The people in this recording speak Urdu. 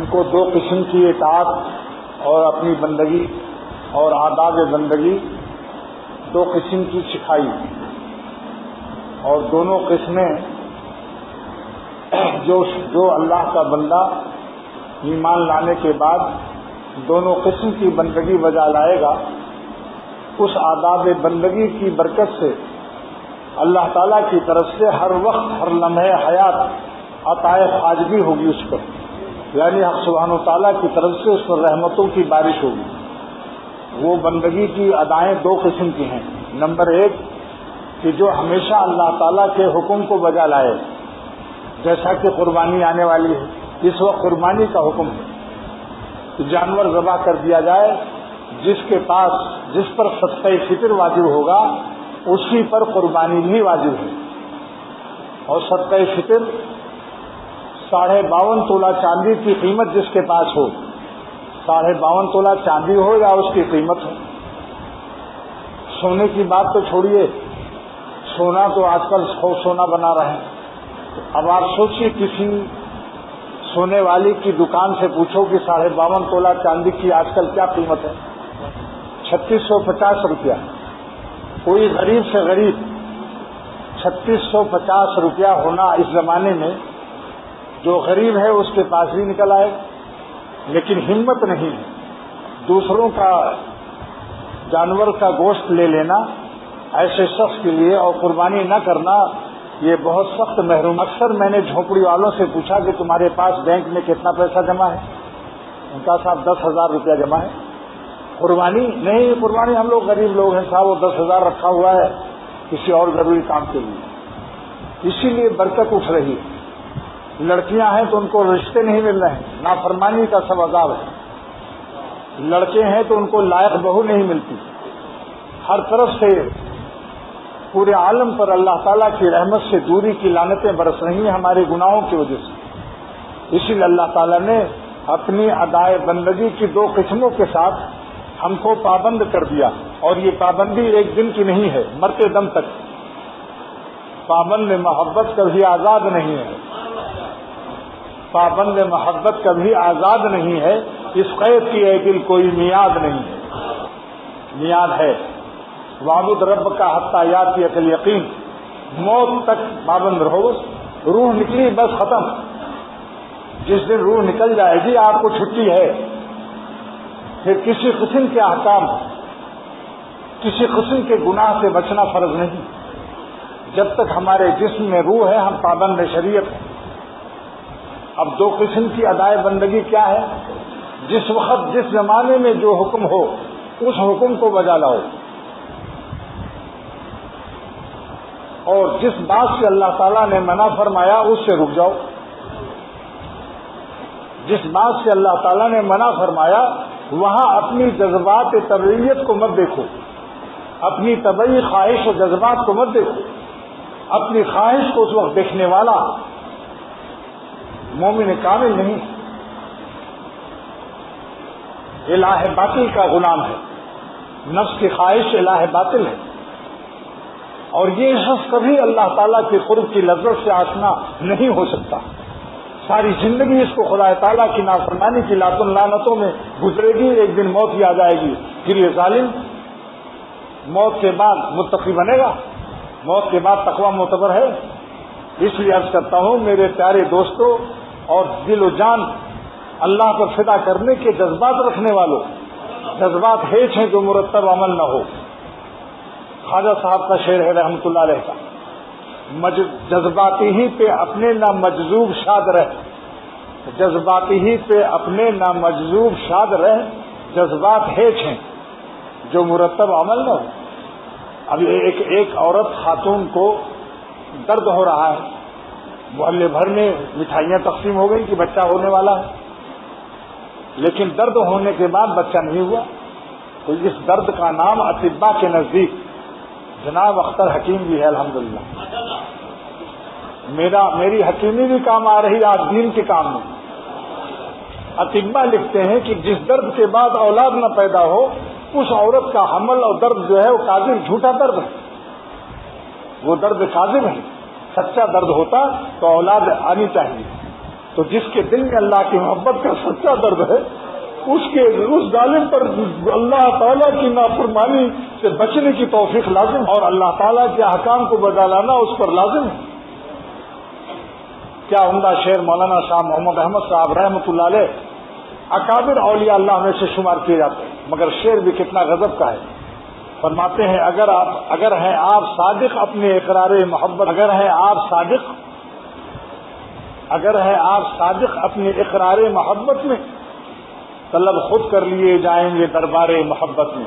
ہم کو دو قسم کی اطاعت اور اپنی بندگی اور آداب بندگی دو قسم کی سکھائی، اور دونوں قسمیں جو اللہ کا بندہ ایمان لانے کے بعد دونوں قسم کی بندگی بجا لائے گا، اس آداب بندگی کی برکت سے اللہ تعالیٰ کی طرف سے ہر وقت ہر لمحے حیات عطائے خواجگی ہوگی اس پر، یعنی حق سبحانہ تعالیٰ کی طرف سے اس پر رحمتوں کی بارش ہوگی۔ وہ بندگی کی ادائیں دو قسم کی ہیں۔ نمبر ایک کہ جو ہمیشہ اللہ تعالیٰ کے حکم کو بجا لائے، جیسا کہ قربانی آنے والی ہے، اس وقت قربانی کا حکم ہے کہ جانور ذبح کر دیا جائے، جس پر صدقہ فطر واجب ہوگا اسی پر قربانی بھی واجب ہے، اور صدقہ فطر 52.5 تولہ چاندی کی قیمت جس کے پاس ہو، 52.5 تولہ چاندی ہو یا اس کی قیمت ہو۔ سونے کی بات تو چھوڑیے، سونا تو آج کل سونا بنا رہے ہیں۔ اب آپ سوچیے کسی سونے والی کی دکان سے پوچھو کہ 52.5 تولہ چاندی کی آج کل کیا قیمت ہے؟ 3650 روپیہ۔ کوئی غریب سے غریب 3650 روپیہ ہونا اس زمانے میں جو غریب ہے اس کے پاس بھی نکل آئے، لیکن ہمت نہیں ہے۔ دوسروں کا جانور کا گوشت لے لینا ایسے شخص کے لیے اور قربانی نہ کرنا، یہ بہت سخت محروم۔ اکثر میں نے جھونپڑی والوں سے پوچھا کہ تمہارے پاس بینک میں کتنا پیسہ جمع ہے؟ ان کا صاحب 10,000 روپیہ جمع ہے۔ قربانی نہیں، قربانی ہم لوگ غریب لوگ ہیں صاحب، وہ 10,000 رکھا ہوا ہے کسی اور ضروری کام کے لیے۔ اسی لیے برکت اٹھ رہی ہے۔ لڑکیاں ہیں تو ان کو رشتے نہیں مل رہے ہیں، نافرمانی کا سب عذاب ہے۔ لڑکے ہیں تو ان کو لائق بہو نہیں ملتی۔ ہر طرف سے پورے عالم پر اللہ تعالیٰ کی رحمت سے دوری کی لعنتیں برس رہی ہیں ہمارے گناہوں کی وجہ سے۔ اسی لیے اللہ تعالیٰ نے اپنی ادائے بندگی کی دو قسموں کے ساتھ ہم کو پابند کر دیا، اور یہ پابندی ایک دن کی نہیں ہے، مرتے دم تک۔ پابند محبت کبھی آزاد نہیں ہے، پابند محبت کبھی آزاد نہیں ہے۔ اس قید کی ہے کہ کوئی میعاد نہیں ہے، میعاد ہے۔ وعبد رب کا حتی یاتی الیقین، موت تک پابند رہو۔ روح نکلی بس ختم۔ جس دن روح نکل جائے گی آپ کو چھٹی ہے، پھر کسی قسم کے احکام، کسی قسم کے گناہ سے بچنا فرض نہیں۔ جب تک ہمارے جسم میں روح ہے ہم پابند شریعت ہیں۔ اب دو قسم کی ادائے بندگی کیا ہے؟ جس وقت جس زمانے میں جو حکم ہو اس حکم کو بجا لاؤ، اور جس بات سے اللہ تعالیٰ نے منع فرمایا اس سے رک جاؤ۔ جس بات سے اللہ تعالیٰ نے منع فرمایا وہاں اپنی جذبات طبعیت کو مت دیکھو، اپنی طبعی خواہش و جذبات کو مت دیکھو۔ اپنی خواہش کو اس وقت دیکھنے والا مومن کامل نہیں، الہ باطل کا غلام ہے۔ نفس کی خواہش الہ باطل ہے، اور یہ شخص کبھی اللہ تعالیٰ کے قرب کی لذت سے آشنا نہیں ہو سکتا۔ ساری زندگی اس کو خدا تعالیٰ کی نافرمانی کی لعنتوں میں گزرے گی، ایک دن موت ہی آ جائے گی، پھر یہ ظالم موت کے بعد متقی بنے گا، موت کے بعد تقوی معتبر ہے۔ اس لیے عرض کرتا ہوں میرے پیارے دوستوں اور دل و جان اللہ پر فدا کرنے کے جذبات رکھنے والوں، جذبات ہیچ ہیں جو مرتب عمل نہ ہو۔ خواجہ صاحب کا شعر ہے رحمۃ اللہ علیہ کا، جذباتی ہی پہ اپنے نہ مجذوب شاد رہ، جذباتی ہی پہ اپنے نہ مجذوب شاد رہ، جذبات ہیچ ہیں جو مرتب عمل نہ ہو۔ اب ایک عورت خاتون کو درد ہو رہا ہے، محلے بھر میں مٹھائیاں تقسیم ہو گئی کہ بچہ ہونے والا ہے، لیکن درد ہونے کے بعد بچہ نہیں ہوا، تو اس درد کا نام اطباء کے نزدیک جناب اختر حکیم بھی ہے الحمدللہ۔ میری حکیمی بھی کام آ رہی آج دین کے کام میں۔ اطباء لکھتے ہیں کہ جس درد کے بعد اولاد نہ پیدا ہو اس عورت کا حمل اور درد جو ہے وہ کاذب جھوٹا درد ہے، وہ درد کاذب ہے۔ سچا درد ہوتا تو اولاد آنی چاہیے، تو جس کے دل میں اللہ کی محبت کا سچا درد ہے اس ظالم پر اللہ تعالیٰ کی نافرمانی سے بچنے کی توفیق لازم، اور اللہ تعالیٰ کے احکام کو بجا لانا اس پر لازم ہے۔ کیا عمدہ شعر مولانا شاہ محمد احمد صاحب رحمۃ اللہ علیہ اکابر اولیاء اللہ میں سے شمار کیے جاتے ہیں، مگر شعر بھی کتنا غضب کا ہے۔ فرماتے ہیں اگر ہیں آپ صادق اپنے اقرار محبت، اگر ہیں آپ صادق اپنے اقرار محبت میں، طلب خود کر لیے جائیں گے دربار محبت میں۔